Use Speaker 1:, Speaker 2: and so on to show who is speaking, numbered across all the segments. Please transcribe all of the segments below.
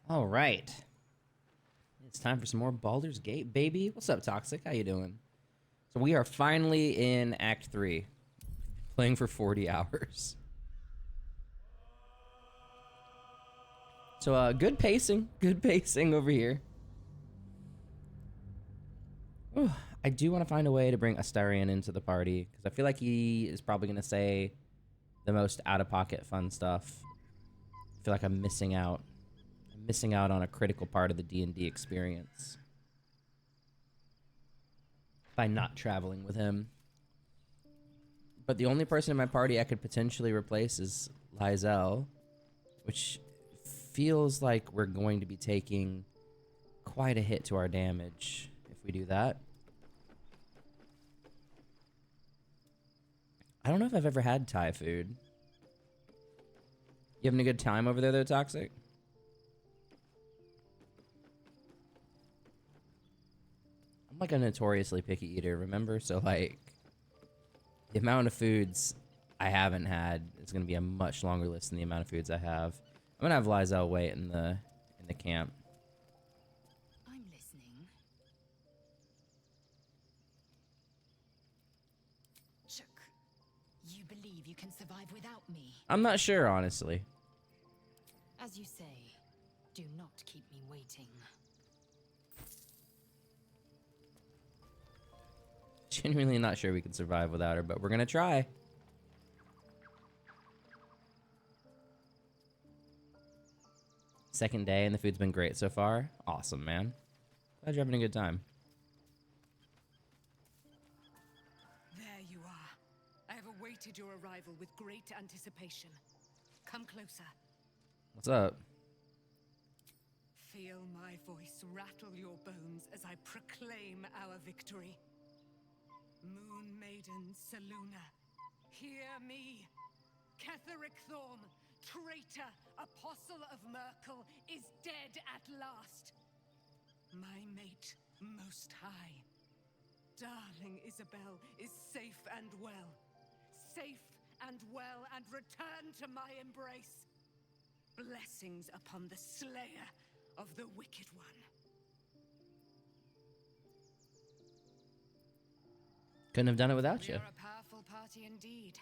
Speaker 1: All right. It's time for some more Baldur's Gate, baby. What's up, Toxic? How you doing? So we are finally in Act 3, playing for 40 hours. So good pacing. Good pacing over here. Ooh, I do want to find a way to bring Astarion into the party, because I feel like he is probably going to say the most out-of-pocket fun stuff. I feel like I'm missing out. I'm missing out on a critical part of the D&D experience by not traveling with him. But the only person in my party I could potentially replace is Lizelle, which feels like we're going to be taking quite a hit to our damage if we do that. I don't know if I've ever had Thai food. You having a good time over there, though, Toxic? I'm like a notoriously picky eater, remember? So, like, the amount of foods I haven't had is going to be a much longer list than the amount of foods I have. I'm going to have Lizelle wait in the camp.
Speaker 2: I'm listening. Chuck, you believe you can survive without me?
Speaker 1: I'm not sure, honestly.
Speaker 2: As you say, do not keep me waiting.
Speaker 1: Genuinely not sure we can survive without her, but we're going to try. Second day and the food's been great so far. Awesome, man. Glad you're having a good time.
Speaker 2: There you are. I have awaited your arrival with great anticipation. Come closer.
Speaker 1: What's up?
Speaker 2: Feel my voice rattle your bones as I proclaim our victory. Moon Maiden Seluna, hear me. Ketheric Thorm, traitor, apostle of Merkel, is dead at last. My mate, most high. Darling Isabel is safe and well. Safe and well, and return to my embrace. Blessings upon the slayer of the wicked one.
Speaker 1: Couldn't have done it without
Speaker 2: We
Speaker 1: you.
Speaker 2: are a powerful party indeed.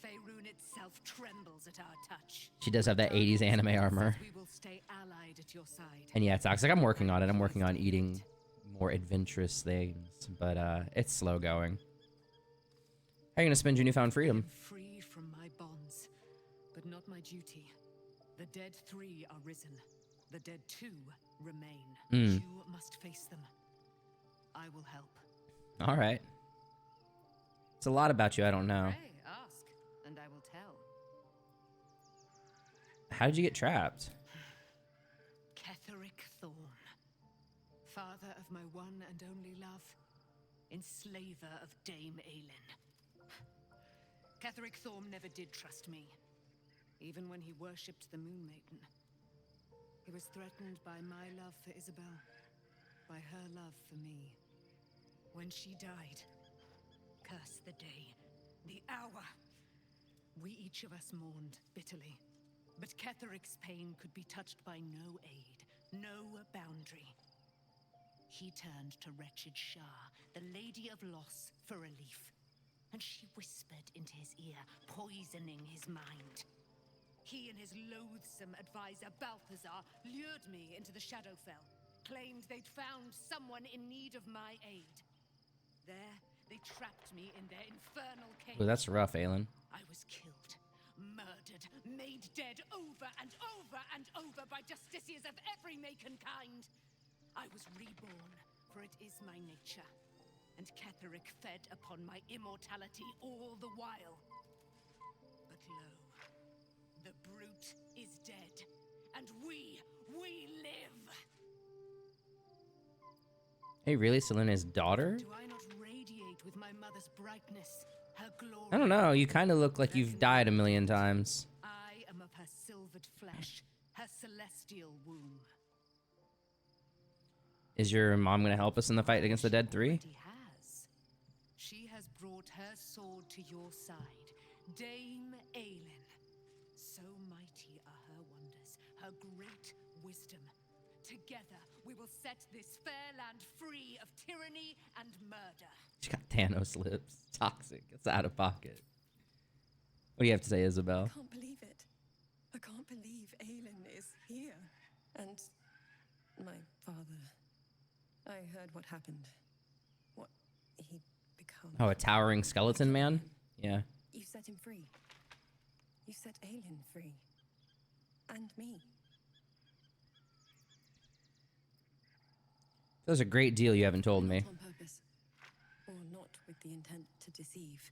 Speaker 2: Faerun itself trembles at our touch.
Speaker 1: She does have that 80s anime armor.
Speaker 2: We will stay allied at your side.
Speaker 1: And yeah, Toxic, I'm working on it. I'm working on eating more adventurous things, but it's slow going. How are you gonna spend your newfound freedom?
Speaker 2: Free from my bonds, but not my duty. The dead 3 are risen. The dead 2 remain. You must face them. I will help.
Speaker 1: All right. It's a lot about you I don't know.
Speaker 2: Pray, ask, and I will tell.
Speaker 1: How did you get trapped?
Speaker 2: Ketheric Thorn, father of my one and only love, enslaver of Dame Aelin. Ketheric Thorn never did trust me, even when he worshipped the Moon Maiden. He was threatened by my love for Isabel, by her love for me. When she died, curse the day, the hour. We each of us mourned bitterly, but Ketheric's pain could be touched by no aid, no boundary. He turned to wretched Shah, the Lady of Loss, for relief, and she whispered into his ear, poisoning his mind. He and his loathsome advisor, Balthazar, lured me into the Shadowfell, claimed they'd found someone in need of my aid. There, they trapped me in their infernal cave.
Speaker 1: Oh, that's rough, Aelin.
Speaker 2: I was killed, murdered, made dead over and over and over by justiciars of every make and kind. I was reborn, for it is my nature, and Ketheric fed upon my immortality all the while. But lo, the brute is dead, and we live!
Speaker 1: Hey, really? Selena's daughter?
Speaker 2: Do I not radiate with my mother's brightness, her glory?
Speaker 1: I don't know. You kind of look like you've died a million times.
Speaker 2: I am of her silvered flesh, her celestial womb.
Speaker 1: Is your mom going to help us in the fight against the Dead 3?
Speaker 2: Already has. She has brought her sword to your side, Dame Aelin. So mighty are her wonders, her great wisdom. Together, we will set this fair land free of tyranny and murder.
Speaker 1: She got Thanos lips. Toxic. It's out of pocket. What do you have to say, Isabel?
Speaker 3: I can't believe it. I can't believe Aelin is here. And my father. I heard what happened. What he'd become.
Speaker 1: Oh, a towering skeleton man? Yeah.
Speaker 3: You set him free. You set Aelin free. And me.
Speaker 1: There's a great deal you haven't told me.
Speaker 3: Not on purpose. Or not with the intent to deceive.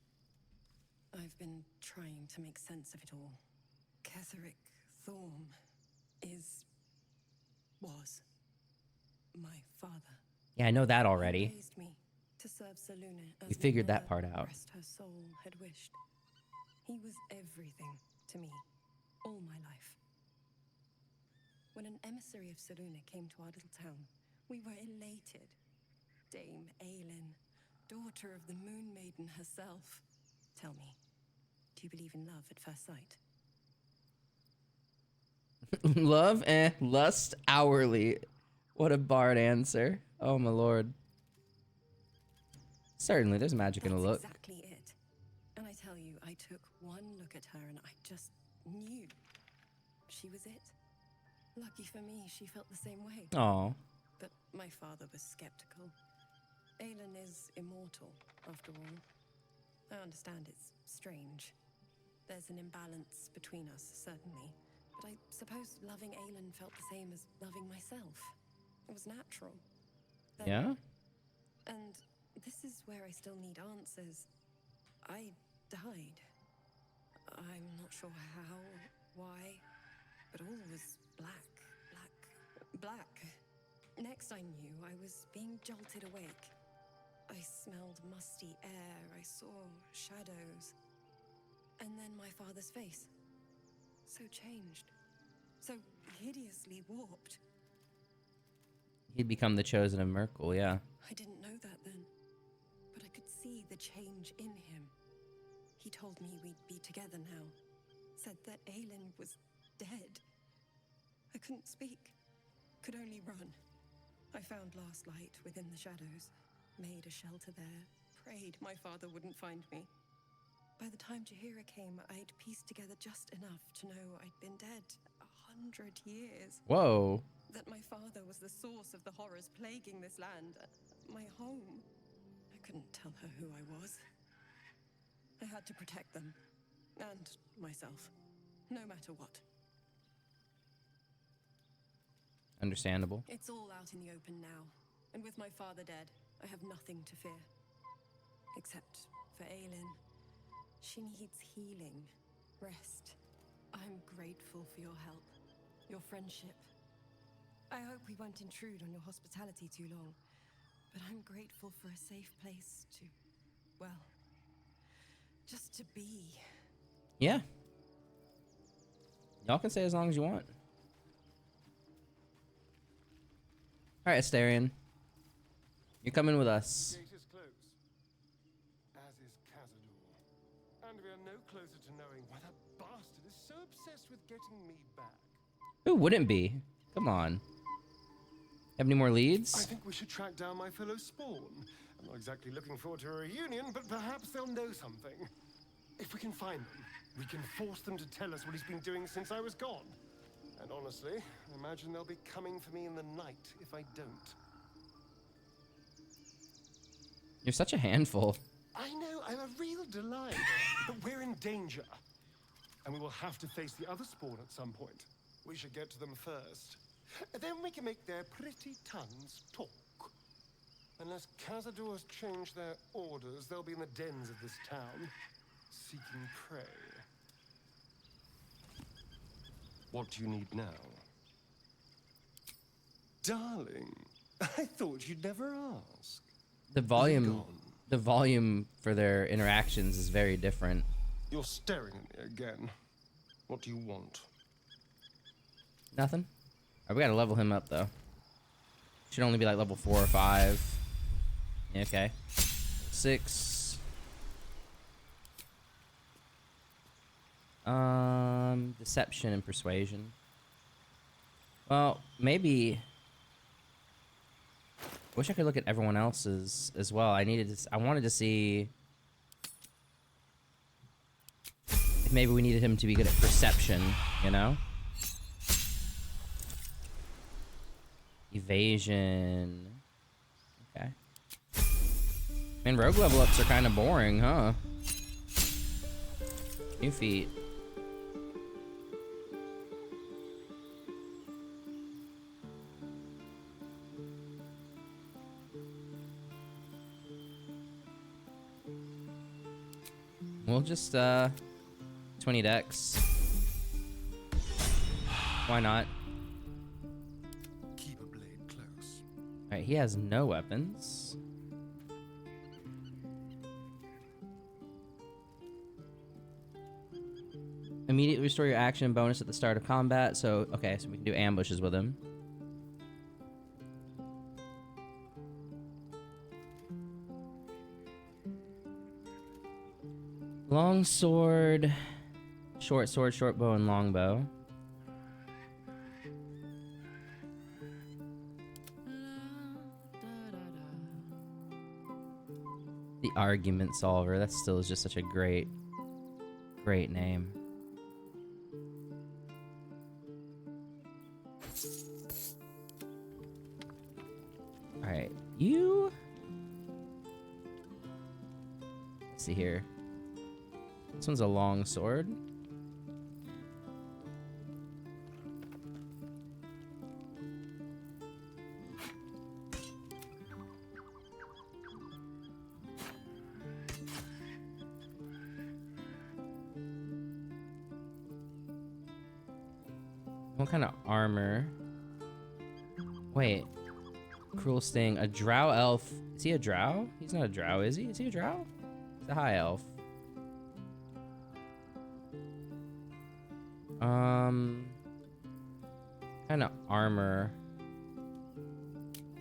Speaker 3: I've been trying to make sense of it all. Ketheric Thorm was my father.
Speaker 1: Yeah, I know that
Speaker 3: He
Speaker 1: already.
Speaker 3: raised me to serve Selûne as
Speaker 1: We
Speaker 3: my
Speaker 1: figured that
Speaker 3: mother,
Speaker 1: part out.
Speaker 3: rest her soul, had wished. He was everything to me, all my life. When an emissary of Selûne came to our little town, we were elated. Dame Aelin, daughter of the Moon Maiden herself. Tell me, do you believe in love at first sight?
Speaker 1: Love and lust hourly. What a bard answer. Oh my lord. Certainly, there's magic in a
Speaker 3: That's
Speaker 1: look.
Speaker 3: exactly it. And I tell you, I took one look at her and I just knew she was it. Lucky for me, she felt the same way.
Speaker 1: Aw.
Speaker 3: But my father was skeptical. Aelin is immortal, after all. I understand it's strange. There's an imbalance between us, certainly. But I suppose loving Aelin felt the same as loving myself. It was natural. Then-
Speaker 1: Yeah?
Speaker 3: And this is where I still need answers. I died. I'm not sure how, why, but all was black. Next I knew, I was being jolted awake. I smelled musty air, I saw shadows. And then my father's face. So changed. So hideously warped.
Speaker 1: He'd become the chosen of Merkel, yeah.
Speaker 3: I didn't know that then, but I could see the change in him. He told me we'd be together now. Said that Aelin was dead. I couldn't speak. Could only run. I found last light within the shadows. Made a shelter there. Prayed my father wouldn't find me. By the time Jaheira came, I'd pieced together just enough to know I'd been dead 100 years.
Speaker 1: Whoa.
Speaker 3: That my father was the source of the horrors plaguing this land. My home. I couldn't tell her who I was. I had to protect them. And myself. No matter what.
Speaker 1: Understandable.
Speaker 3: It's all out in the open now. And with my father dead, I have nothing to fear. Except for Aelin. She needs healing. Rest. I'm grateful for your help. Your friendship. I hope we won't intrude on your hospitality too long. But I'm grateful for a safe place to, well, just to be.
Speaker 1: Yeah. Y'all can stay as long as you want. Alright, Astarion. You're coming with us.
Speaker 4: Gate is closed, as is Cazador. And we are no closer to knowing why that bastard is so obsessed with getting me back.
Speaker 1: Who wouldn't be? Come on. Have any more leads?
Speaker 4: I think we should track down my fellow Spawn. I'm not exactly looking forward to a reunion, but perhaps they'll know something. If we can find them, we can force them to tell us what he's been doing since I was gone. And honestly, I imagine they'll be coming for me in the night if I don't.
Speaker 1: You're such a handful.
Speaker 4: I know, I'm a real delight, but we're in danger. And we will have to face the other Spawn at some point. We should get to them first. Then we can make their pretty tongues talk. Unless Cazador has changed their orders, they'll be in the dens of this town, seeking prey. What do you need now? Darling, I thought you'd never ask.
Speaker 1: The volume for their interactions is very different.
Speaker 4: You're staring at me again. What do you want?
Speaker 1: Nothing? Alright, we gotta level him up though. Should only be like level 4 or 5. Yeah, okay. 6. Deception and persuasion. Well, maybe. Wish I could look at everyone else's as well. I wanted to see if maybe we needed him to be good at perception, you know? Evasion. Okay. Man, rogue level ups are kind of boring, huh? New feat. We'll just 20 decks. Why not?
Speaker 4: Keep a blade close.
Speaker 1: Alright, he has no weapons. Immediately restore your action bonus at the start of combat. So, okay, so we can do ambushes with him. Long sword, short bow, and long bow. The argument solver. That still is just such a great name. All right, you. Let's see here. This one's a long sword. What kind of armor? Wait. Cruel Sting. A drow elf. Is he a drow? He's not a drow, is he? Is he a drow? He's a high elf. Kind of armor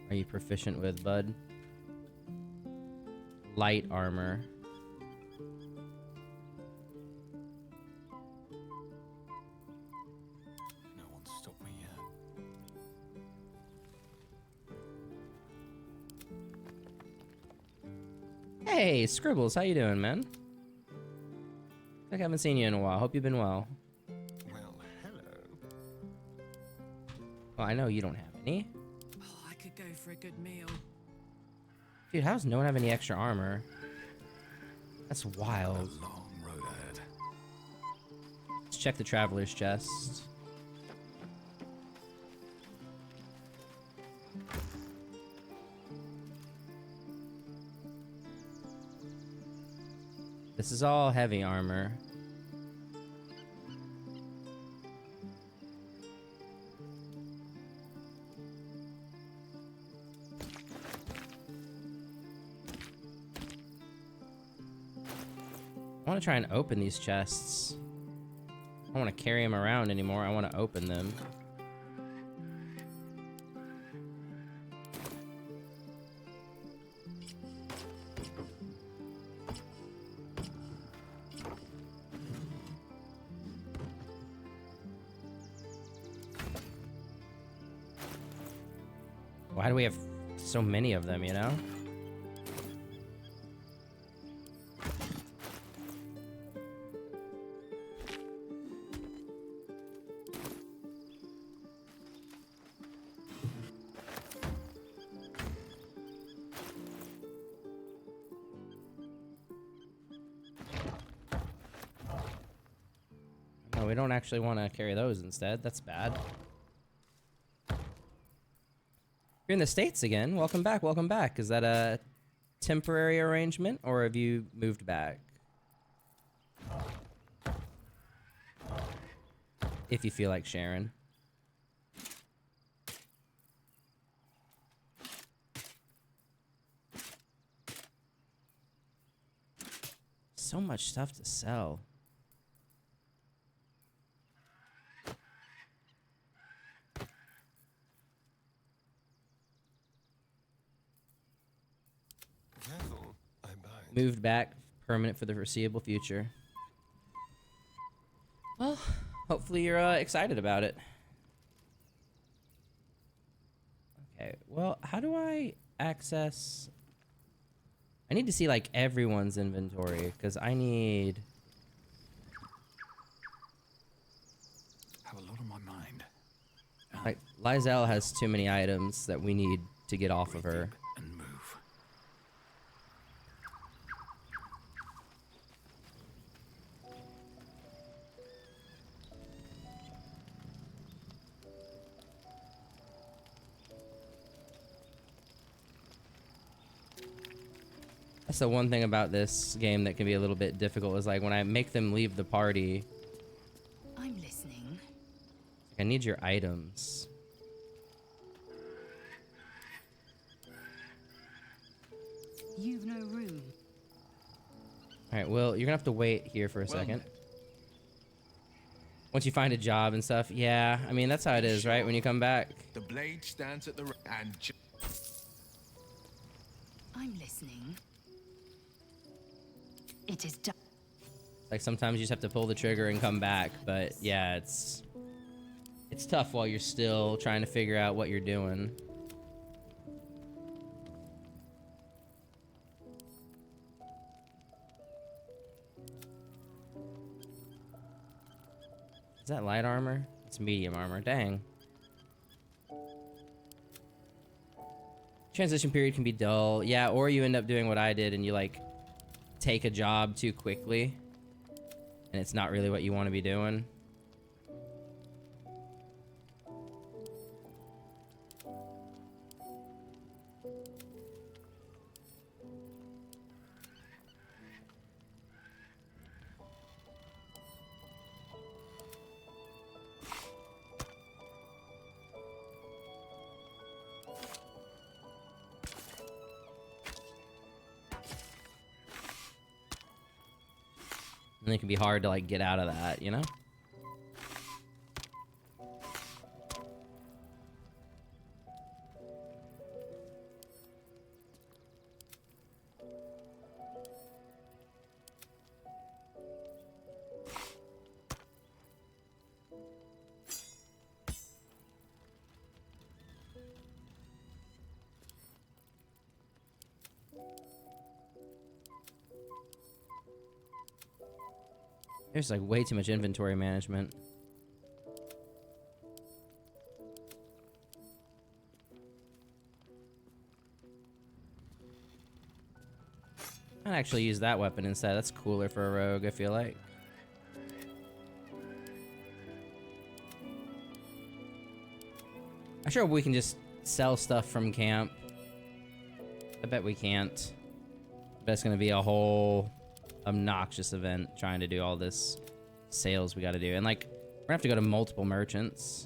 Speaker 1: are you proficient with, bud? Light armor.
Speaker 4: No one stopped me yet.
Speaker 1: Hey, Scribbles, how you doing, man? Like I haven't seen you in a while. Hope you've been well.
Speaker 4: Well, hello.
Speaker 1: Well, I know you don't have any.
Speaker 2: Oh, I could go for a good meal.
Speaker 1: Dude, how does no one have any extra armor? That's wild.
Speaker 4: A long road ahead.
Speaker 1: Let's check the traveler's chest. This is all heavy armor. I want to try and open these chests. I don't want to carry them around anymore. I want to open them. Why do we have so many of them, you know? No, we don't actually want to carry those instead. That's bad. You're in the States again. Welcome back. Welcome back. Is that a temporary arrangement or have you moved back? If you feel like sharing. So much stuff to sell.
Speaker 4: Careful, I bind.
Speaker 1: Moved back, permanent for the foreseeable future. Well, hopefully you're excited about it. Okay, well, how do I access... I need to see, like, everyone's inventory, because I need...
Speaker 5: Have a lot on my mind.
Speaker 1: Like, Lizelle has too many items that we need to get off of her.
Speaker 5: And move.
Speaker 1: That's the one thing about this game that can be a little bit difficult, is like when I make them leave the party,
Speaker 2: I'm listening.
Speaker 1: I need your items.
Speaker 2: You've no room.
Speaker 1: Alright, well, you're gonna have to wait here for a second. Once you find a job and stuff, yeah, I mean, that's how it is, right? When you come back.
Speaker 5: The blade stands at the and
Speaker 2: I'm listening. It is done.
Speaker 1: Like, sometimes you just have to pull the trigger and come back, but yeah, it's tough while you're still trying to figure out what you're doing. Is that light armor? It's medium armor. Dang. Transition period can be dull. Yeah, or you end up doing what I did and you, like, take a job too quickly. And it's not really what you want to be doing. And it can be hard to, like, get out of that, you know? There's, like, way too much inventory management. I'd actually use that weapon instead. That's cooler for a rogue, I feel like. I'm sure we can just sell stuff from camp. I bet we can't. But it's gonna be a whole obnoxious event trying to do all this sales we gotta do. And, like, we're gonna have to go to multiple merchants.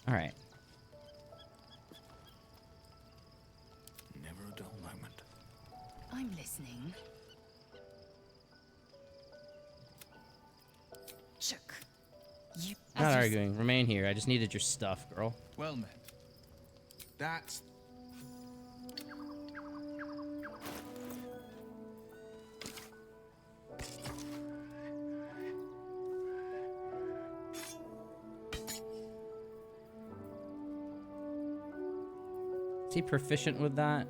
Speaker 1: All right.
Speaker 5: never a dull moment.
Speaker 2: I'm listening. Shook. You.
Speaker 1: Not arguing. Remain here. I just needed your stuff, girl.
Speaker 5: Well met. That's
Speaker 1: Is he proficient with that?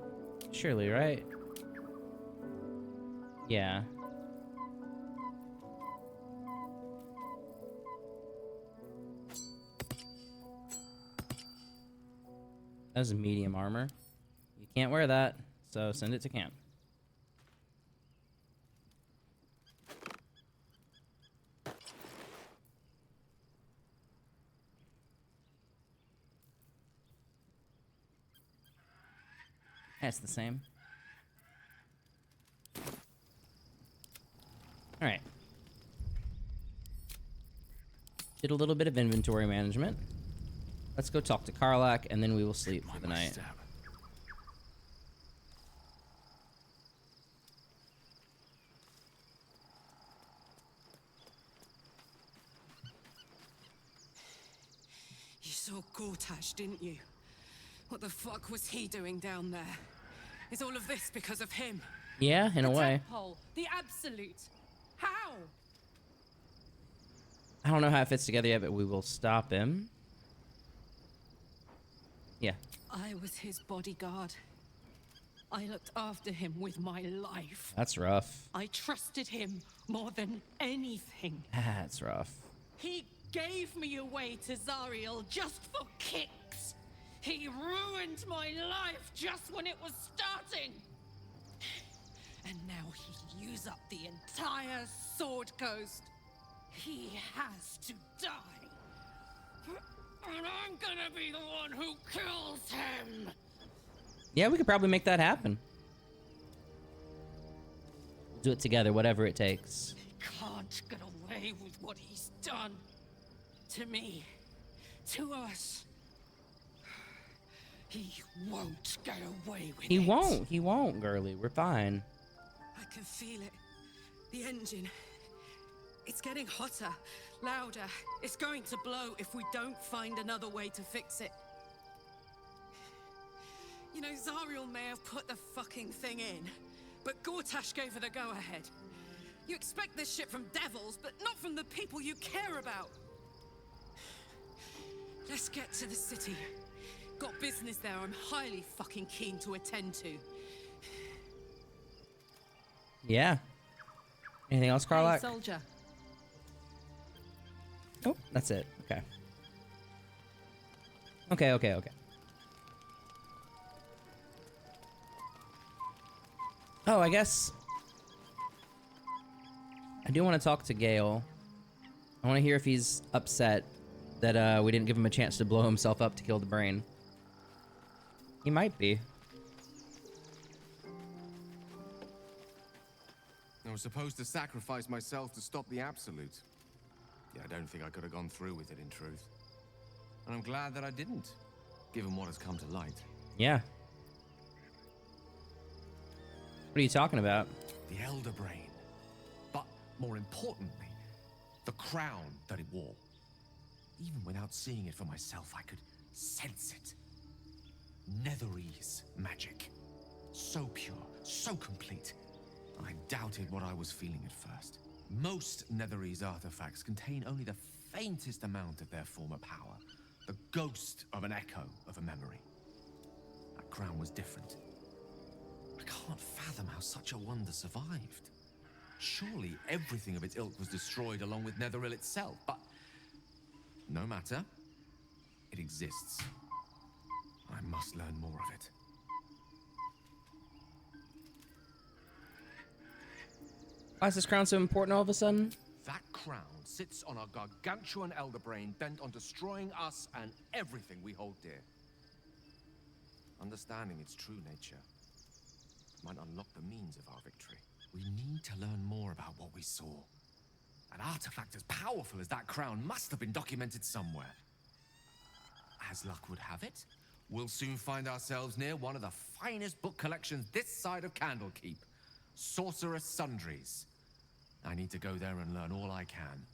Speaker 1: Surely, right? Yeah. That's medium armor. You can't wear that, so send it to camp. That's the same. All right. Did a little bit of inventory management. Let's go talk to Karlak, and then we will sleep for the night.
Speaker 2: You saw Gortash, didn't you? What the fuck was he doing down there? Is all of this because of him?
Speaker 1: Yeah, in a way.
Speaker 2: Pole, the absolute. How?
Speaker 1: I don't know how it fits together yet, but we will stop him. Yeah.
Speaker 2: I was his bodyguard. I looked after him with my life.
Speaker 1: That's rough.
Speaker 2: I trusted him more than anything.
Speaker 1: That's rough.
Speaker 2: He gave me away to Zariel just for kicks. He ruined my life just when it was starting. And now he'll use up the entire Sword Coast. He has to die. And I'm gonna be the one who kills him.
Speaker 1: Yeah, we could probably make that happen. Do it together, whatever it takes.
Speaker 2: He can't get away with what he's done. To me. To us. He won't get away with it.
Speaker 1: He won't. He won't, girly. We're fine.
Speaker 2: I can feel it. The engine. It's getting hotter, louder. It's going to blow if we don't find another way to fix it. You know, Zariel may have put the fucking thing in, but Gortash gave her the go-ahead. You expect this shit from devils, but not from the people you care about. Let's get to the city. Got business there I'm highly fucking keen to attend to.
Speaker 1: Yeah. Anything else, Karlak?
Speaker 2: Hey, soldier.
Speaker 1: Oh, that's it. Okay. Okay. Oh, I guess I do want to talk to Gale. I want to hear if he's upset that we didn't give him a chance to blow himself up to kill the brain. He might be.
Speaker 5: I was supposed to sacrifice myself to stop the Absolute. Yeah, I don't think I could have gone through with it, in truth. And I'm glad that I didn't, given what has come to light.
Speaker 1: Yeah. What are you talking about?
Speaker 5: The Elder Brain. But, more importantly, the crown that it wore. Even without seeing it for myself, I could sense it. Netherese magic. So pure, so complete. I doubted what I was feeling at first. Most Netherese artifacts contain only the faintest amount of their former power. The ghost of an echo of a memory. That crown was different. I can't fathom how such a wonder survived. Surely everything of its ilk was destroyed along with Netheril itself, but no matter. It exists. I must learn more of it.
Speaker 1: Why is this crown so important all of a sudden?
Speaker 5: That crown sits on a gargantuan elder brain bent on destroying us and everything we hold dear. Understanding its true nature might unlock the means of our victory. We need to learn more about what we saw. An artifact as powerful as that crown must have been documented somewhere. As luck would have it, we'll soon find ourselves near one of the finest book collections this side of Candlekeep. Sorceress Sundries. I need to go there and learn all I can.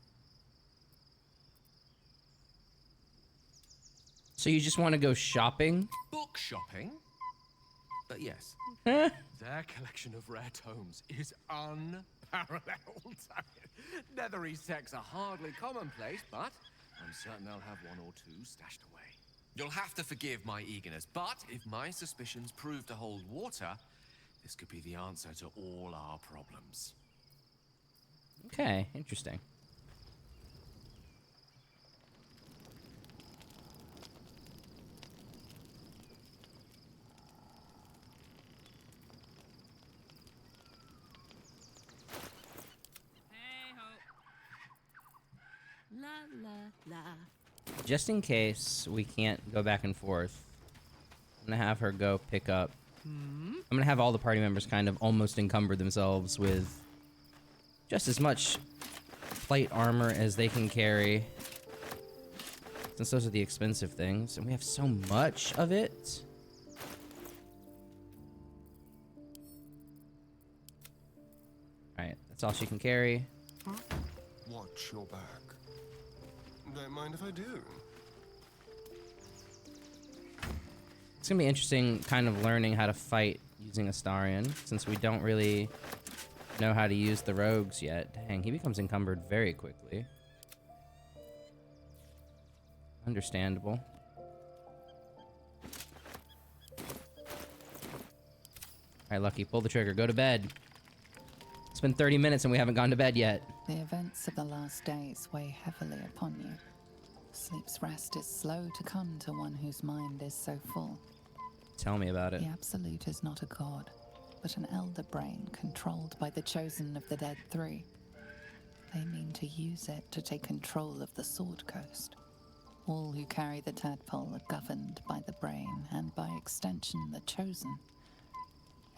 Speaker 1: So you just want to go shopping?
Speaker 5: Book shopping? But yes,
Speaker 1: Huh?
Speaker 5: their collection of rare tomes is unparalleled. Netherese texts are hardly commonplace, but I'm certain they'll have one or two stashed away. You'll have to forgive my eagerness, but if my suspicions prove to hold water, this could be the answer to all our problems.
Speaker 1: Okay, interesting.
Speaker 2: Hey ho. La la la.
Speaker 1: Just in case we can't go back and forth, I'm gonna have her go pick up. I'm gonna have all the party members kind of almost encumber themselves with just as much plate armor as they can carry, since those are the expensive things, and we have so much of it. Alright, that's all she can carry.
Speaker 4: Watch your back. Don't mind if I do.
Speaker 1: It's gonna be interesting kind of learning how to fight using Astarion, since we don't really know how to use the rogues yet. Dang, he becomes encumbered very quickly. Understandable. Alright, Lucky, pull the trigger, go to bed. It's been 30 minutes and we haven't gone to bed yet.
Speaker 6: The events of the last days weigh heavily upon you. Sleep's rest is slow to come to one whose mind is so full.
Speaker 1: Tell me about it.
Speaker 6: The Absolute is not a god, but an elder brain controlled by the chosen of the Dead Three. They mean to use it to take control of the Sword Coast. All who carry the tadpole are governed by the brain, and by extension the chosen.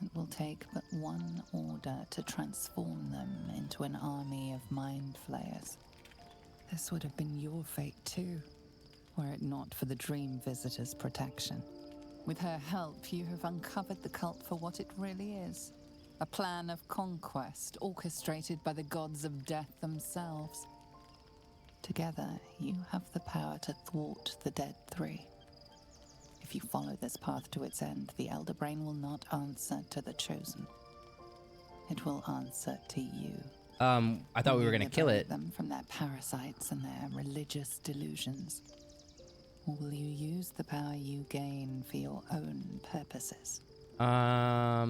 Speaker 6: It will take but one order to transform them into an army of mind flayers. This would have been your fate too, were it not for the Dream Visitor's protection. With her help, you have uncovered the cult for what it really is. A plan of conquest orchestrated by the gods of death themselves. Together, you have the power to thwart the Dead Three. If you follow this path to its end, the Elder Brain will not answer to the Chosen. It will answer to you.
Speaker 1: I thought we were gonna kill it.
Speaker 6: Them from their parasites and their religious delusions. Or will you use the power you gain for your own purposes?
Speaker 1: I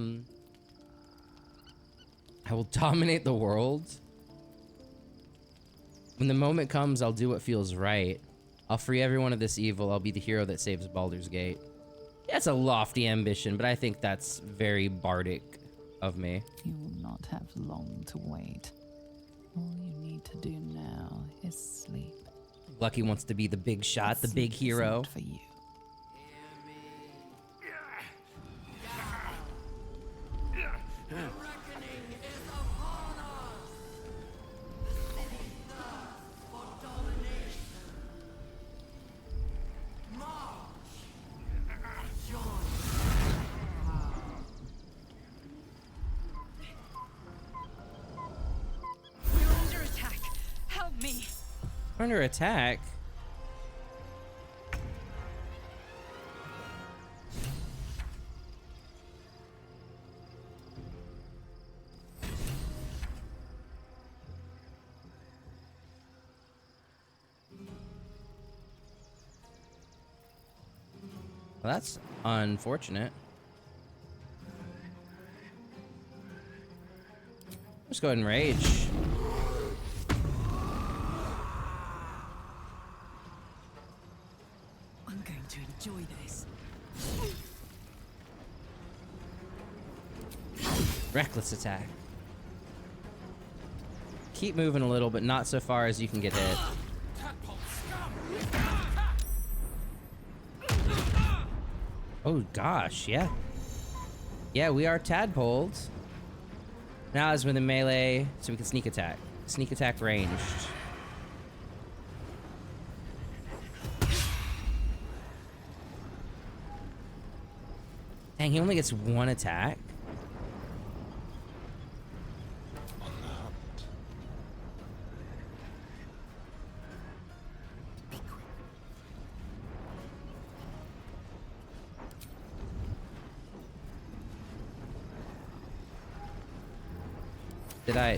Speaker 1: will dominate the world. When the moment comes, I'll do what feels right. I'll free everyone of this evil. I'll be the hero that saves Baldur's Gate. That's a lofty ambition, but I think that's very bardic of me.
Speaker 6: You will not have long to wait. All you need to do now is sleep.
Speaker 1: Lucky wants to be the big shot, the big hero.
Speaker 6: For you.
Speaker 1: Under attack? Well, that's unfortunate. Let's go ahead and rage.
Speaker 2: Enjoy this.
Speaker 1: Reckless attack. Keep moving a little, but not so far as you can get hit. Oh gosh, yeah. Yeah, we are tadpoles. Now is with a melee, so we can sneak attack. Sneak attack ranged. Dang, he only gets one attack.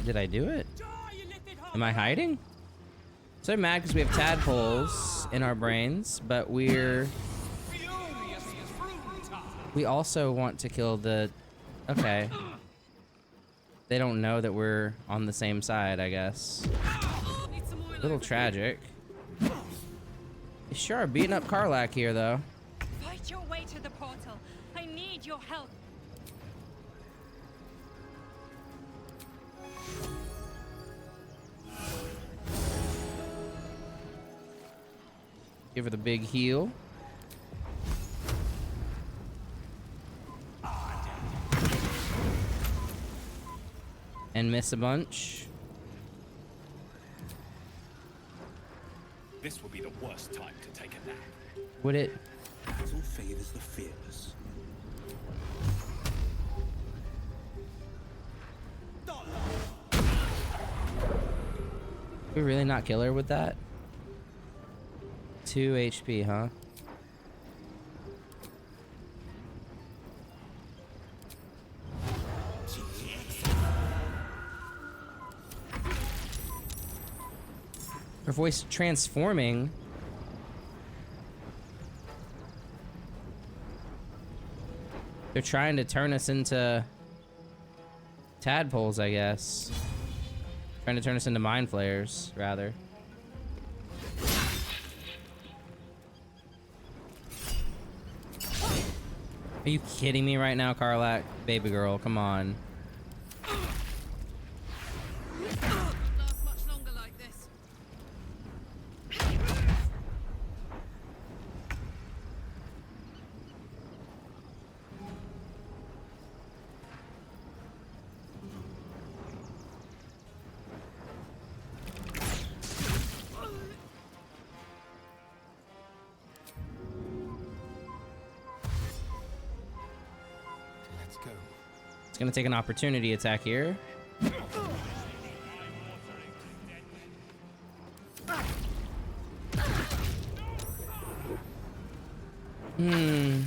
Speaker 1: Did I do it? Am I hiding? So I'm mad because we have tadpoles in our brains, but we also want to kill the... Okay. They don't know that we're on the same side, I guess. A little tragic. They sure are beating up Karlak here, though.
Speaker 7: Fight your way to the portal. I need your help.
Speaker 1: Give her the big heal. And miss a bunch.
Speaker 8: This will be the worst time to take a nap.
Speaker 1: Would it?
Speaker 9: Battle favors the fearless.
Speaker 1: We really not kill her with that? 2 HP, huh? Her voice transforming. They're trying to turn us into tadpoles, I guess. Trying to turn us into mind flayers, rather. Are you kidding me right now, Karlak? Baby girl, come on.
Speaker 3: Last much longer like this.
Speaker 4: Let's go.
Speaker 1: It's gonna take an opportunity attack here. Hmm.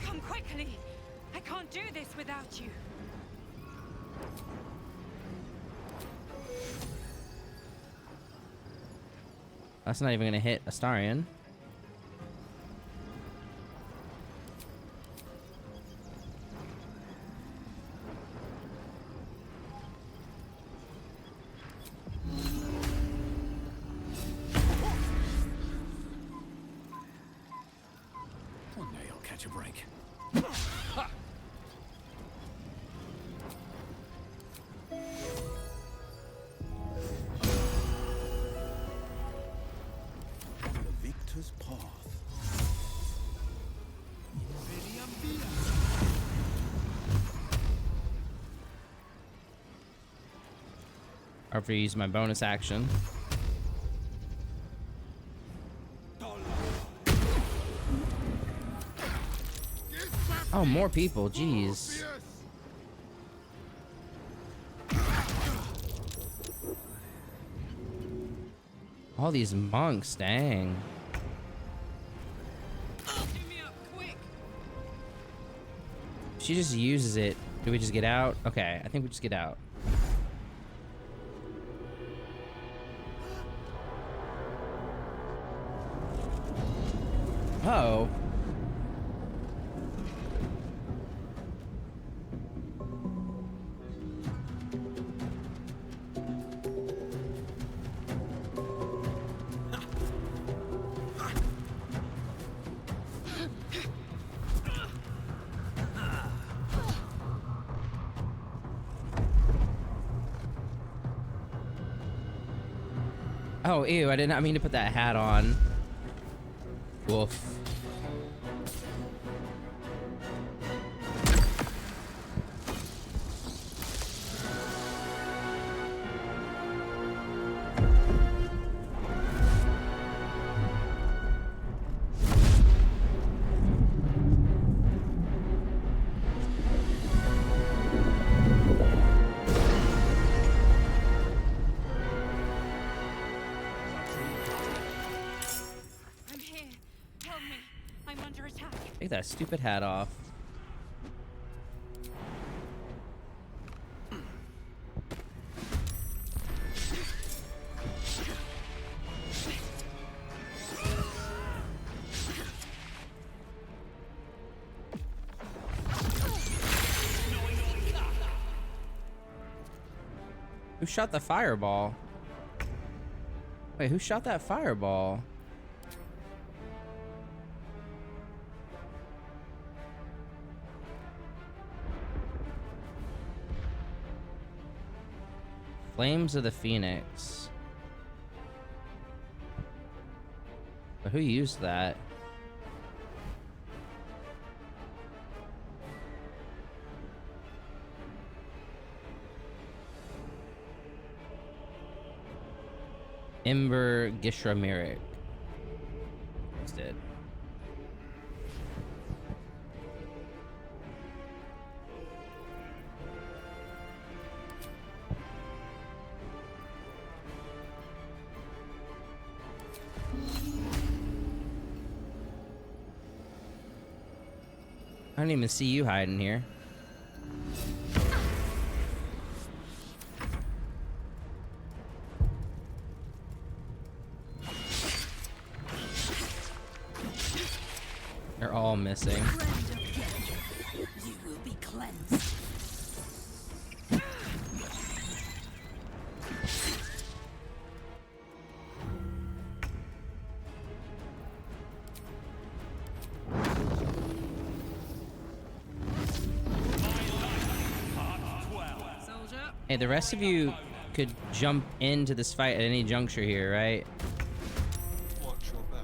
Speaker 7: Come quickly. I can't do this without you.
Speaker 1: That's not even gonna hit Astarion.
Speaker 8: One day I'll catch a break.
Speaker 9: The victor's path.
Speaker 1: After I use my bonus action. Oh, more people, jeez. All these monks, dang. She just uses it. Do we just get out? Okay, I think we just get out. Oh. Oh, ew, I did not mean to put that hat on. Wolf.
Speaker 7: I'm here. Help me. I'm under attack.
Speaker 1: Take that stupid hat off. Who shot the fireball? Wait, who shot that fireball? Flames of the Phoenix. But who used that? Ember Gishramiric. He's dead. I don't even see you hiding here. They're all missing.
Speaker 10: You will be cleansed.
Speaker 1: Hey, the rest of you could jump into this fight at any juncture here, right?
Speaker 4: Watch your back.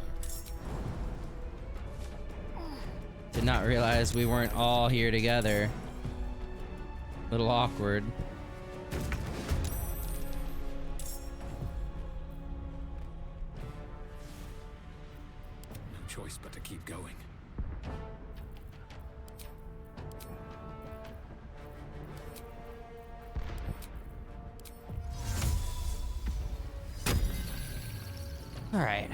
Speaker 1: Did not realize we weren't all here together. Little awkward.
Speaker 8: No choice but to keep going.
Speaker 1: All right.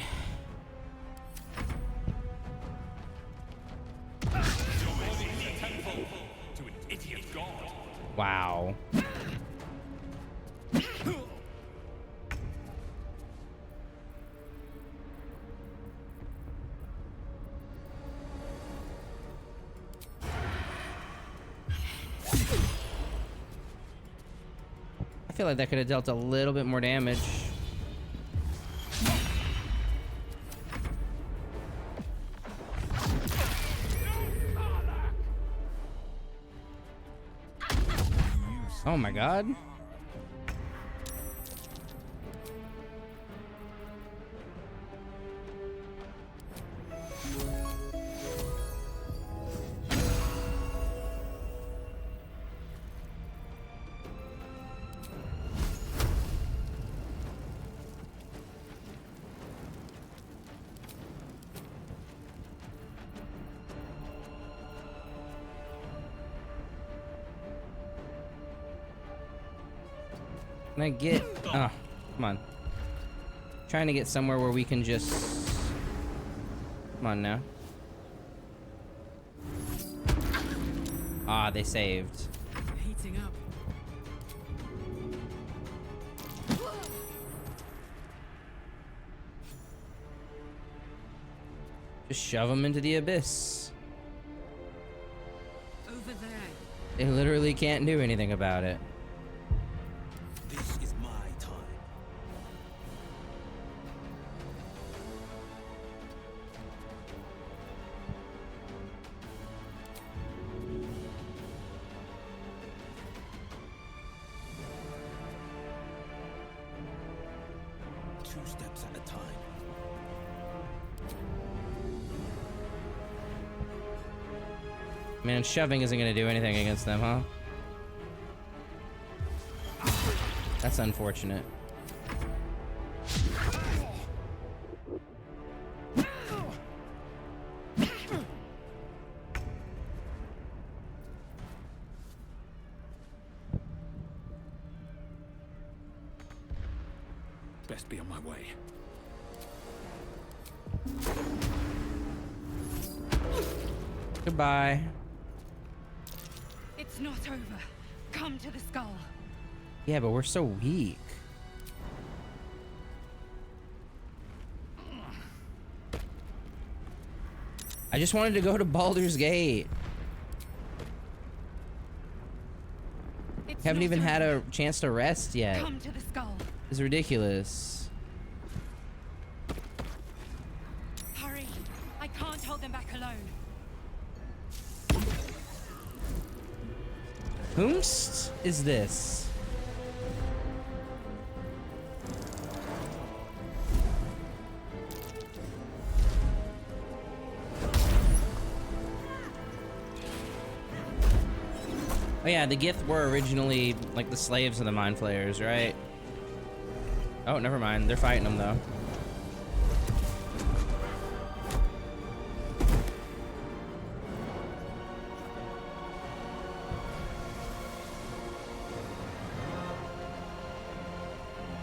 Speaker 8: To an idiot god.
Speaker 1: Wow. I feel like that could have dealt a little bit more damage. Oh my god. Can I get... Oh, come on. Trying to get somewhere where we can just... Come on now. Ah, they saved.
Speaker 2: Heating up.
Speaker 1: Just shove them into the abyss.
Speaker 2: Over there.
Speaker 1: They literally can't do anything about it.
Speaker 9: This is my time. Two steps at a time.
Speaker 1: Man, shoving isn't gonna do anything against them, huh? That's unfortunate.
Speaker 8: Best be on my way.
Speaker 1: Goodbye.
Speaker 7: It's not over. Come to the skull.
Speaker 1: Yeah, but we're so weak. I just wanted to go to Baldur's Gate.
Speaker 7: It's
Speaker 1: Haven't
Speaker 7: not
Speaker 1: even had
Speaker 7: over.
Speaker 1: a chance to rest yet.
Speaker 7: Come to the skull.
Speaker 1: It's ridiculous.
Speaker 7: Hurry. I can't hold them back alone.
Speaker 1: Whomst is this? Oh yeah, the Gith were originally like the slaves of the Mind Flayers, right? Oh, never mind. They're fighting them though.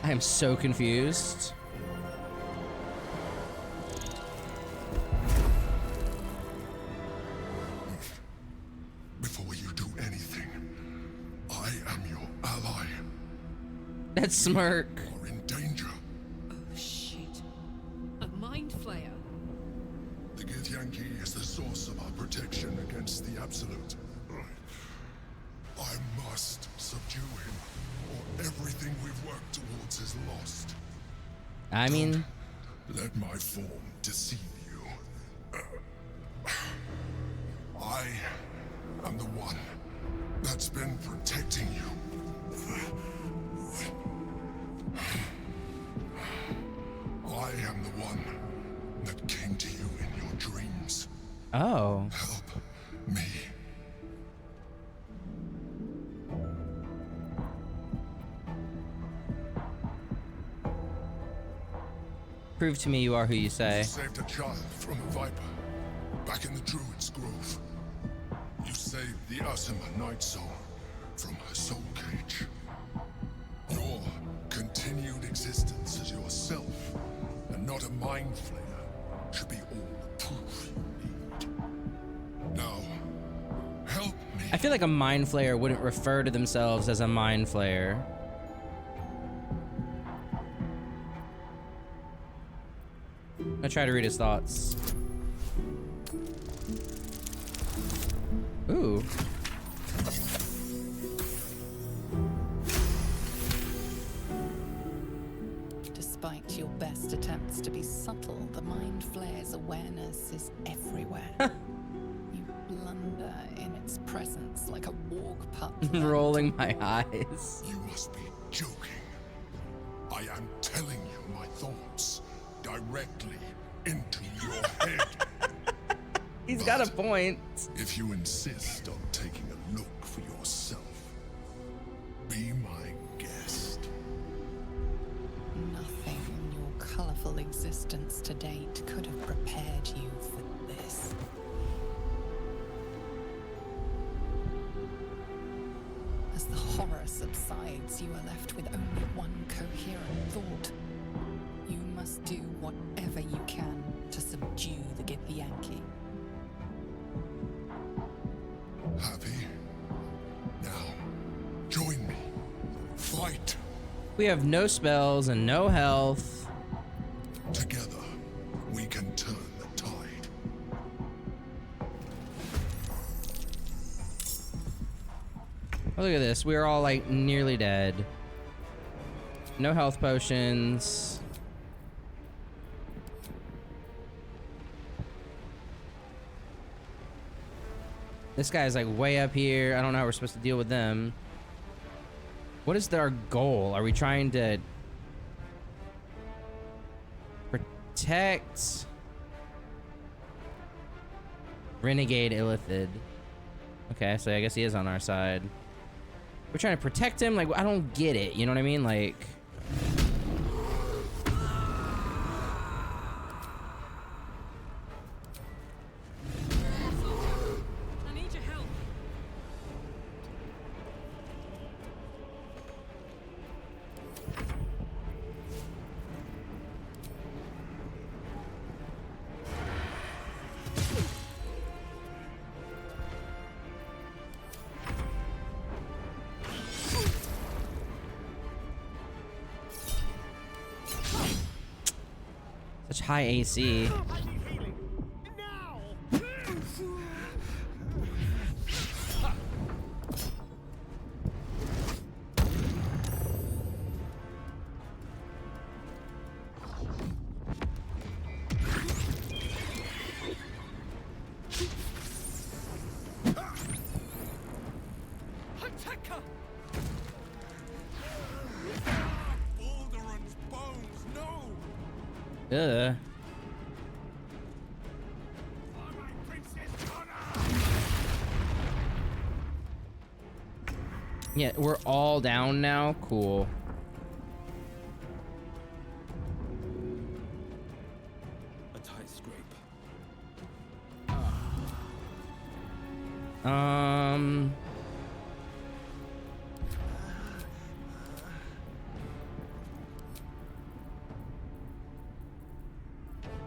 Speaker 1: I am so confused.
Speaker 11: Before you do anything, I am your ally.
Speaker 1: That smirk.
Speaker 11: You're in danger.
Speaker 10: Oh, shit. A mind flayer.
Speaker 11: The Githyanki is the source of our protection against the Absolute. I must subdue him, or everything we've worked towards is lost.
Speaker 1: I mean,
Speaker 11: Let my form deceive you. I am the one that's been protecting you. I am the one that came to you in your dreams.
Speaker 1: oh.
Speaker 11: Help me.
Speaker 1: Prove to me you are who you say.
Speaker 11: You saved a child from a viper back in the Druid's Grove. You saved the Asima Night Soul from her soul cage. Your continued existence as yourself and not a mind flayer should be all the proof you need. Now, help me.
Speaker 1: I feel like a mind flayer wouldn't refer to themselves as a mind flayer. I try to read his thoughts. Ooh.
Speaker 6: Despite your best attempts to be subtle, the Mind Flayer's awareness is everywhere. You blunder in its presence like a walk putt.
Speaker 1: Rolling my eyes.
Speaker 11: You must be joking. I am telling you my thoughts directly into your head.
Speaker 1: He's got a point.
Speaker 11: If you insist on taking a look for yourself, be my guest.
Speaker 6: Nothing in your colorful existence to date could have prepared you for this. As the horror subsides, you are left with only one coherent thought. You must do whatever you can to subdue the Githyanki.
Speaker 11: Happy? Now, join me. Fight.
Speaker 1: We have no spells and no health.
Speaker 11: Together, we can turn the tide.
Speaker 1: Oh, look at this. We're all like nearly dead. No health potions. This guy's like way up here. I don't know how we're supposed to deal with them. What is our goal? Are we trying to protect Renegade Illithid? Okay, so I guess he is on our side. We're trying to protect him? Like, I don't get it. You know what I mean? Like...
Speaker 7: I need your help.
Speaker 1: Such high AC.
Speaker 9: Baldur bones, no!
Speaker 1: Ugh. Yeah, we're all down now. Cool.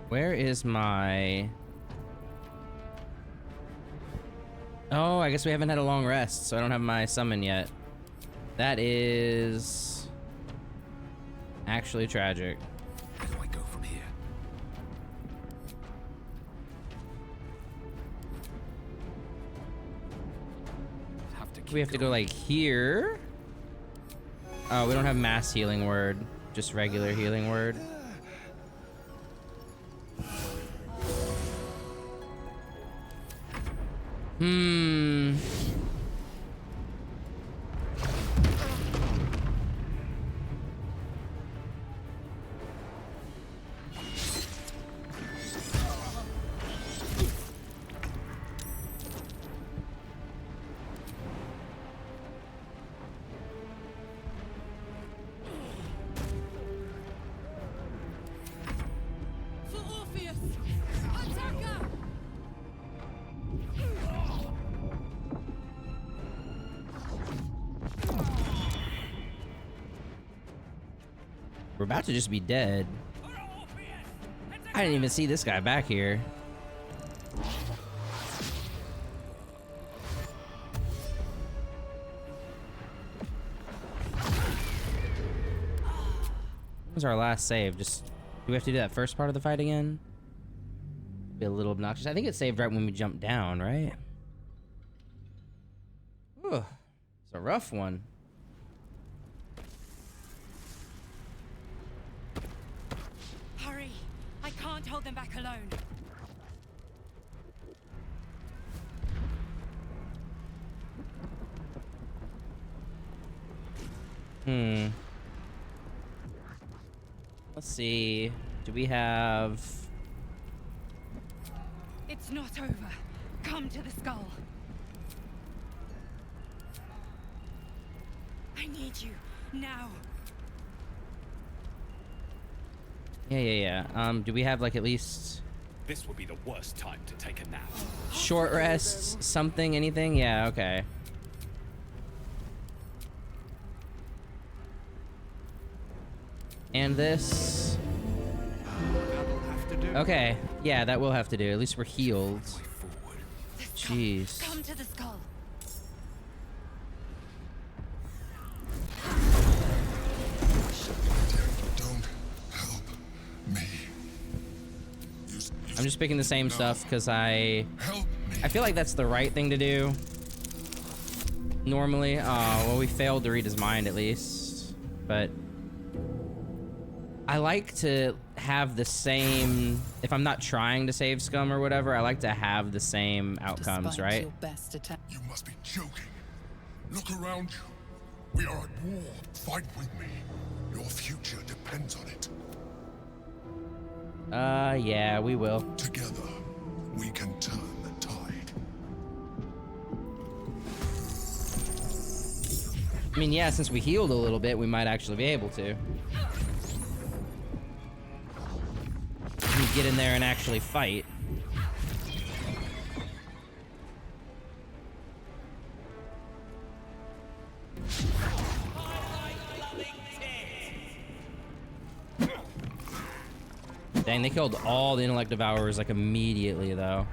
Speaker 1: Where is my... Oh, I guess we haven't had a long rest, so I don't have my summon yet. That is actually tragic.
Speaker 8: Where do I go from here?
Speaker 1: We have to go like here. Oh, we don't have mass healing word, just regular healing word. We're about to just be dead. I didn't even see this guy back here. What was our last save? Just, do we have to do that first part of the fight again? Be a little obnoxious. I think it saved right when we jumped down, right? Ooh, it's a rough one.
Speaker 7: Hurry! I can't hold them back alone.
Speaker 1: Let's see. Do we have...
Speaker 7: It's not over. Come to the skull. I need you now.
Speaker 1: Yeah. Do we have like at least
Speaker 8: This would be the worst time to take a nap.
Speaker 1: short rests, something, anything? Yeah, okay. And this.
Speaker 8: That'll have to do.
Speaker 1: Okay, yeah, that will have to do. At least we're healed.
Speaker 8: Forward.
Speaker 7: The skull.
Speaker 1: Jeez.
Speaker 7: Come to the skull.
Speaker 11: Don't help me.
Speaker 1: I'm just picking the same stuff because I
Speaker 11: Help me.
Speaker 1: feel like that's the right thing to do. Normally. Well, we failed to read his mind at least. But I like to have the same, if I'm not trying to save scum or whatever, I like to have the same outcomes,
Speaker 6: Despite
Speaker 1: right?
Speaker 6: your best attempt.
Speaker 11: You must be joking. Look around you. We are at war. Fight with me. Your future depends on it.
Speaker 1: Yeah, we will.
Speaker 11: Together, we can turn the tide.
Speaker 1: I mean, yeah, since we healed a little bit, we might actually be able to. We get in there and actually fight. Dang, they killed all the intellect devourers like immediately though.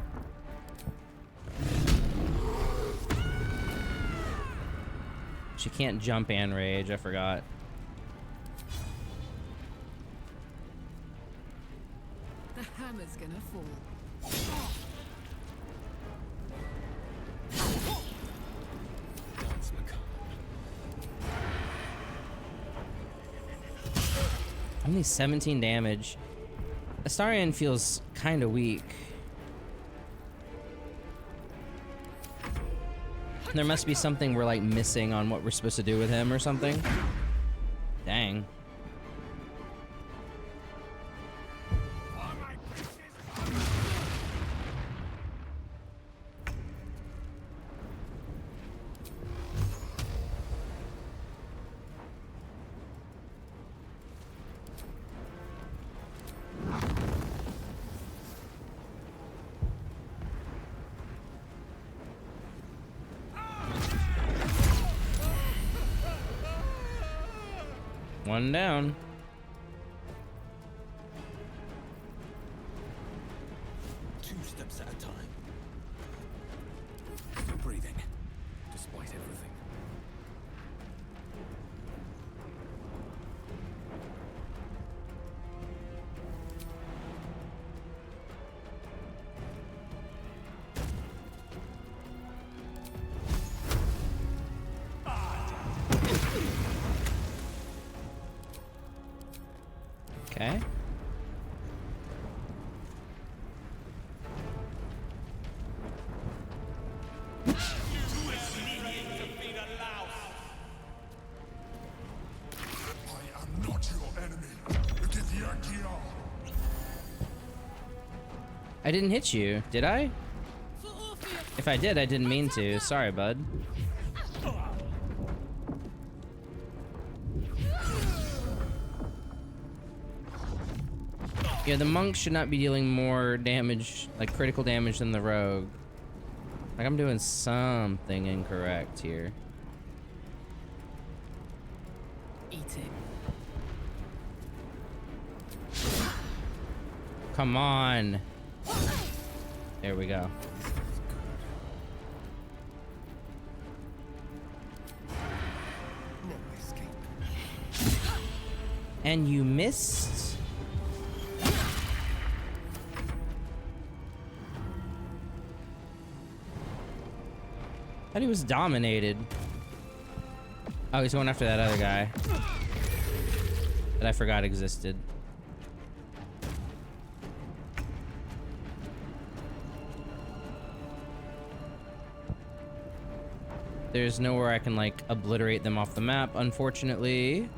Speaker 1: She can't jump and rage, I forgot.
Speaker 10: The hammer's gonna fall.
Speaker 8: Dance macabre.
Speaker 1: Only 17 damage. Astarion feels kind of weak. There must be something we're like missing on what we're supposed to do with him or something. Dang. One down.
Speaker 8: Two steps at a time. Still breathing, despite everything.
Speaker 1: Okay.
Speaker 11: I am not your enemy. Look at the Yankee are.
Speaker 1: I didn't hit you, did I? If I did, I didn't mean to. Sorry, bud. Yeah, the monk should not be dealing more damage, like critical damage, than the rogue. Like, I'm doing something incorrect here.
Speaker 10: Eat it.
Speaker 1: Come on. There we go.
Speaker 4: No escape.
Speaker 1: And you missed. Thought he was dominated. Oh, he's going after that other guy that I forgot existed. There's nowhere I can, like, obliterate them off the map, unfortunately.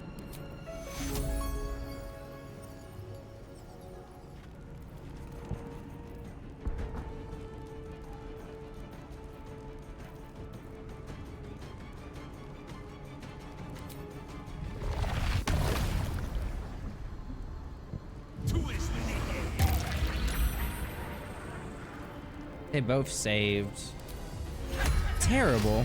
Speaker 1: They both saved. Terrible.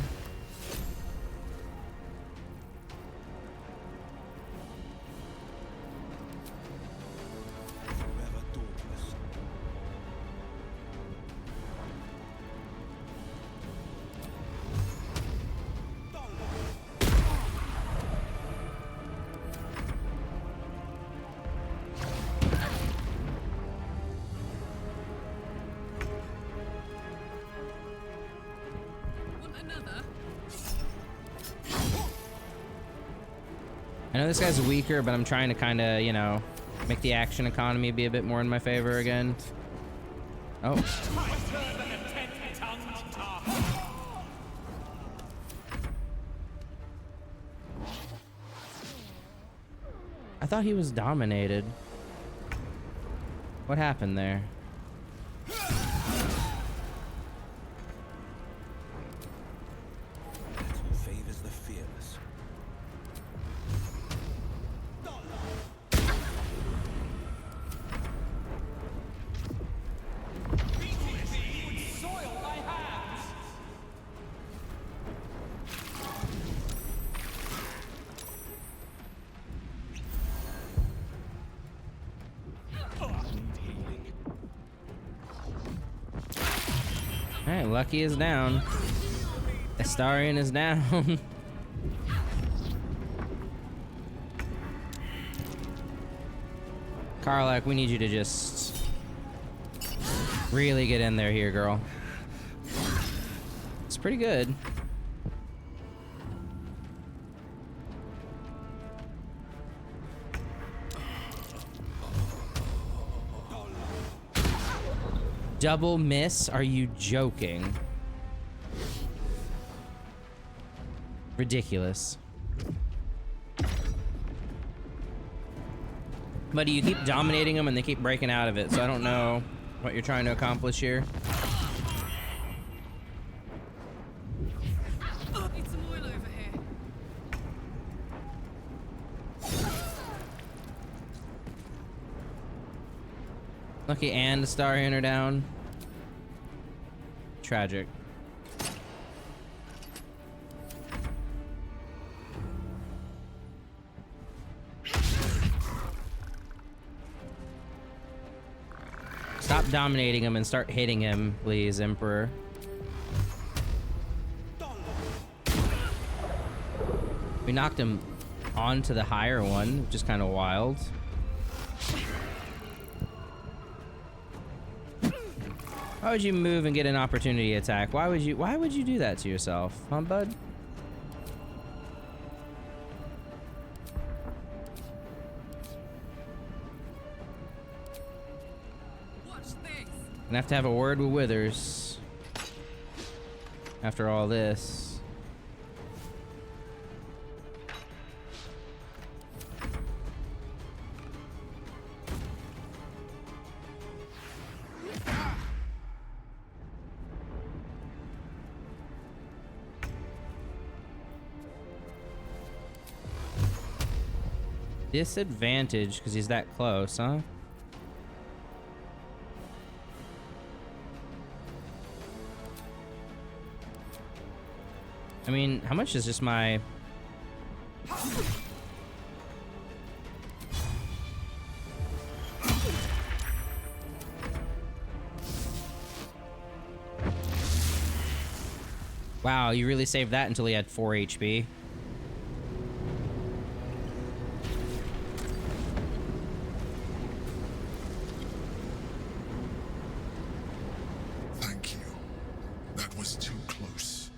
Speaker 1: I know this guy's weaker, but I'm trying to kind of, you know, make the action economy be a bit more in my favor again. Oh. I thought he was dominated. What happened there?
Speaker 8: Favors the fearless.
Speaker 1: Alright, Lucky is down. Astarion is down. Karlak, we need you to just really get in there here, girl. It's pretty good. Double miss? Are you joking? Ridiculous. Buddy, you keep dominating them and they keep breaking out of it, so I don't know what you're trying to accomplish here.
Speaker 10: Need some oil over here.
Speaker 1: Lucky and Astarion are down. Tragic. dominating him and start hitting him, please, Emperor. We knocked him onto the higher one, which is kind of wild. Why would you move and get an opportunity attack? Why would you do that to yourself, huh, bud? Gonna have to have a word with Withers after all this. Disadvantage because he's that close, huh? I mean, how much is just my... Wow, you really saved that until he had 4 HP.
Speaker 11: Thank you. That was too close.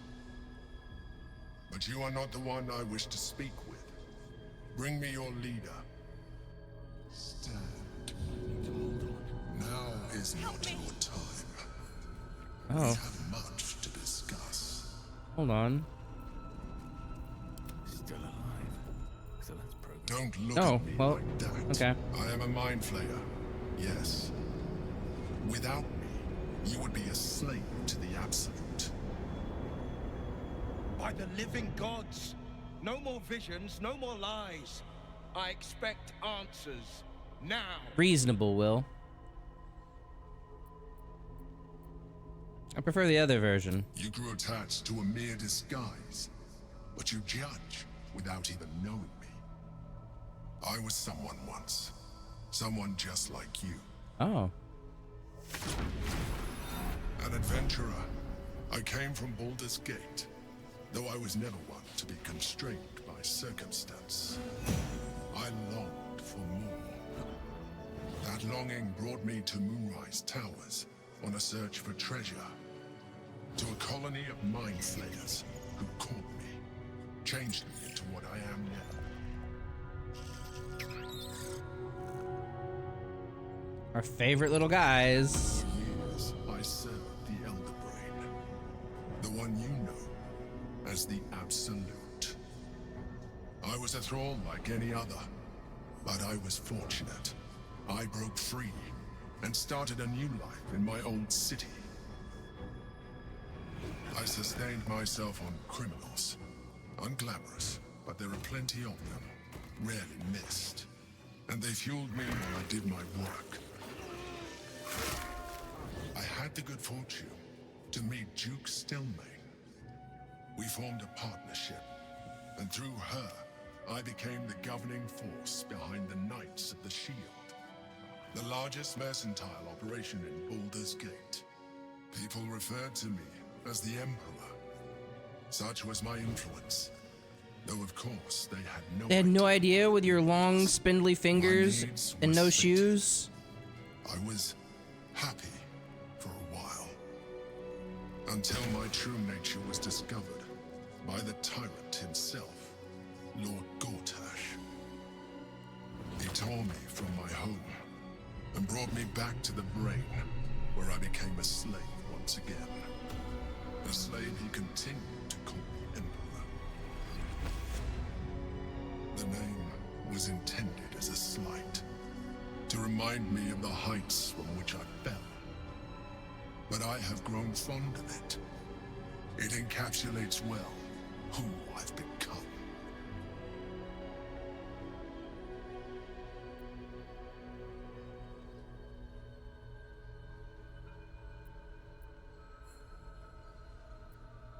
Speaker 11: But you are not the one I wish to speak with. Bring me your leader. Stand. Now is not your time.
Speaker 1: Oh.
Speaker 11: We have much to discuss.
Speaker 1: Hold on.
Speaker 8: Still alive. Excellent progress.
Speaker 11: Don't look
Speaker 1: Oh,
Speaker 11: at me
Speaker 1: well,
Speaker 11: like that.
Speaker 1: okay.
Speaker 11: I am a mind flayer. Yes. Without me, you would be a slave to the Absolute.
Speaker 9: By the living gods! No more visions, no more lies. I expect answers. Now!
Speaker 1: Reasonable, Will. I prefer the other version.
Speaker 11: You grew attached to a mere disguise, but you judge without even knowing me. I was someone once. Someone just like you.
Speaker 1: Oh.
Speaker 11: An adventurer. I came from Baldur's Gate, though I was never one to be constrained by circumstance. I longed for more. That longing brought me to Moonrise Towers on a search for treasure. To a colony of mind flayers who caught me, changed me into what I am now.
Speaker 1: Our favorite little guys.
Speaker 11: For years, I served the Elder Brain, the one you know as the Absolute. I was a thrall like any other, but I was fortunate. I broke free and started a new life in my old city. I sustained myself on criminals. Unglamorous, but there are plenty of them, rarely missed. And they fueled me while I did my work. I had the good fortune to meet Duke Stelmane. We formed a partnership, and through her, I became the governing force behind the Knights of the Shield, the largest mercantile operation in Baldur's Gate. People referred to me as the Emperor. Such was my influence. Though of course
Speaker 1: they had no idea with your long spindly fingers and no shoes.
Speaker 11: I was happy for a while. Until my true nature was discovered by the tyrant himself, Lord Gortash. He tore me from my home and brought me back to the Brain, where I became a slave once again. A slave he continued to call me Emperor. The name was intended as a slight, to remind me of the heights from which I fell. But I have grown fond of it. It encapsulates well who I've become.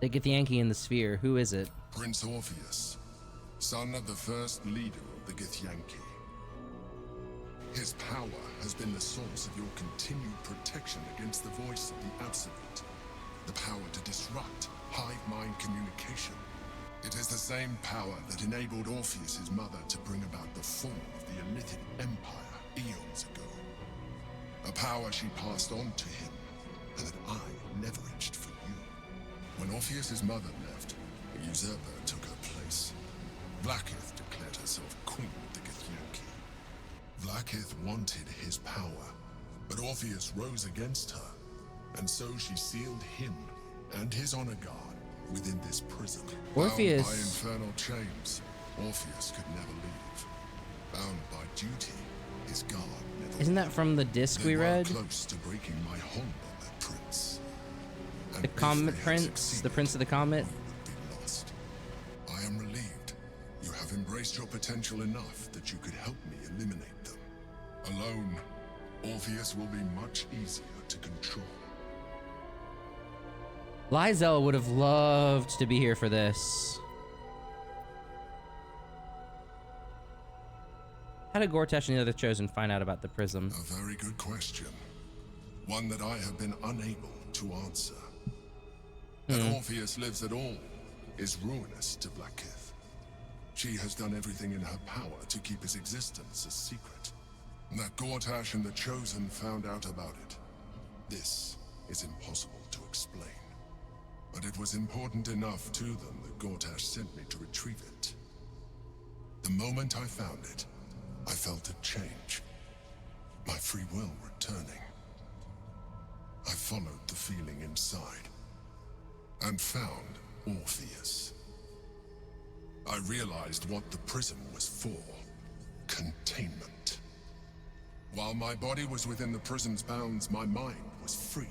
Speaker 1: They get the Yankee in the sphere. Who is it?
Speaker 11: Prince Orpheus, son of the first leader of the Githyanki. His power has been the source of your continued protection against the voice of the Absolute. The power to disrupt hive mind communication. It is the same power that enabled Orpheus's mother to bring about the fall of the Illithid Empire eons ago. A power she passed on to him, and that I leveraged for you. When Orpheus's mother left, a usurper took her place. Blackith declared herself queen of the Githyanki. Blackith wanted his power, but Orpheus rose against her, and so she sealed him and his honor guard within this prison.
Speaker 1: Orpheus.
Speaker 11: Bound by infernal chains, Orpheus could never leave. Bound by duty, his guard never.
Speaker 1: Isn't that from the disc
Speaker 11: They
Speaker 1: we
Speaker 11: were
Speaker 1: read?
Speaker 11: close to breaking my hold on that prince. And
Speaker 1: The
Speaker 11: if
Speaker 1: Comet
Speaker 11: they had
Speaker 1: Prince? The
Speaker 11: succeeded,
Speaker 1: Prince of the Comet?
Speaker 11: we would be lost. I am relieved. You have embraced your potential enough that you could help me eliminate them. Alone, Orpheus will be much easier to control.
Speaker 1: Lysel would have loved to be here for this. How did Gortash and the other Chosen find out about the prism?
Speaker 11: A very good question. One that I have been unable to answer. That Orpheus lives at all is ruinous to Blackith. She has done everything in her power to keep his existence a secret. That Gortash and the Chosen found out about it. This is impossible to explain. But it was important enough to them that Gortash sent me to retrieve it. The moment I found it, I felt a change. My free will returning. I followed the feeling inside and found Orpheus. I realized what the prism was for. Containment. While my body was within the prison's bounds, my mind was free.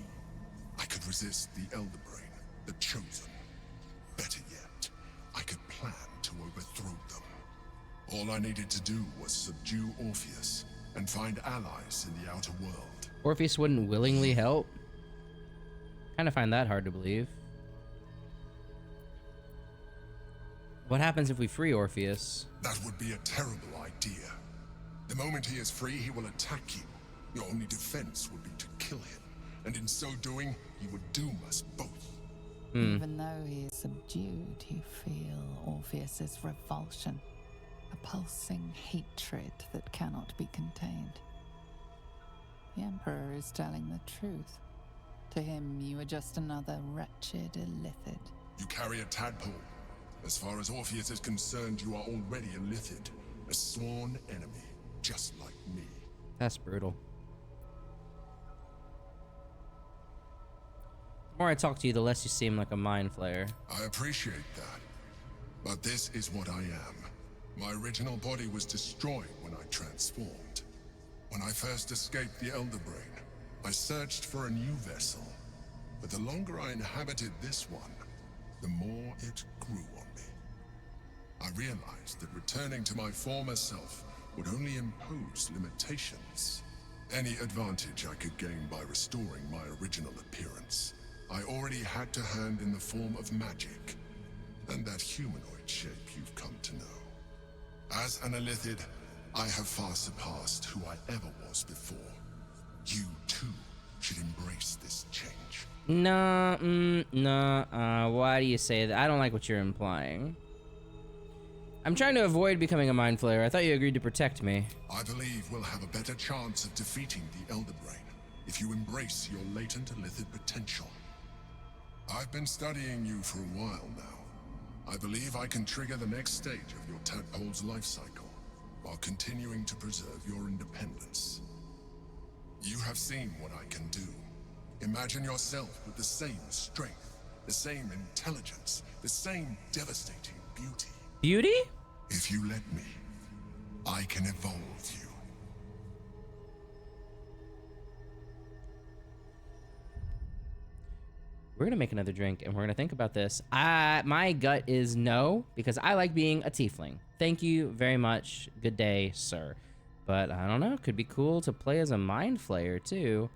Speaker 11: I could resist the Elder Brain, the Chosen. Better yet, I could plan to overthrow them. All I needed to do was subdue Orpheus and find allies in the outer world.
Speaker 1: Orpheus wouldn't willingly help? Kind of find that hard to believe. What happens if we free Orpheus?
Speaker 11: That would be a terrible idea. The moment he is free, he will attack you. Your only defense would be to kill him. And in so doing, he would doom us both.
Speaker 6: Even though he is subdued, you feel Orpheus's revulsion. A pulsing hatred that cannot be contained. The Emperor is telling the truth. To him, you are just another wretched Illithid.
Speaker 11: You carry a tadpole. As far as Orpheus is concerned, you are already a Illithid. A sworn enemy, just like me.
Speaker 1: That's brutal. The more I talk to you, the less you seem like a mind flayer.
Speaker 11: I appreciate that. But this is what I am. My original body was destroyed when I transformed. When I first escaped the Elder Brain, I searched for a new vessel. But the longer I inhabited this one, the more it grew on me. I realized that returning to my former self would only impose limitations. Any advantage I could gain by restoring my original appearance, I already had to hand in the form of magic, and that humanoid shape you've come to know. As an Illithid, I have far surpassed who I ever was before. You, too, should embrace this change.
Speaker 1: Nah, why do you say that? I don't like what you're implying. I'm trying to avoid becoming a mind flayer. I thought you agreed to protect me.
Speaker 11: I believe we'll have a better chance of defeating the Elder Brain if you embrace your latent Illithid potential. I've been studying you for a while now. I believe I can trigger the next stage of your tadpole's life cycle, while continuing to preserve your independence. You have seen what I can do. Imagine yourself with the same strength, the same intelligence, the same devastating beauty.
Speaker 1: Beauty?
Speaker 11: If you let me, I can evolve you.
Speaker 1: We're gonna make another drink and we're gonna think about this. My gut is no, because I like being a tiefling. Thank you very much. Good day, sir. But I don't know, could be cool to play as a mind flayer too.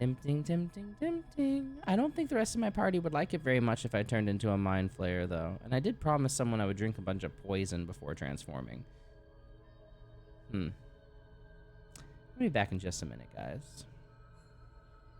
Speaker 1: Tempting, tempting, tempting. I don't think the rest of my party would like it very much if I turned into a mind flayer though. And I did promise someone I would drink a bunch of poison before transforming. I'll be back in just a minute, guys.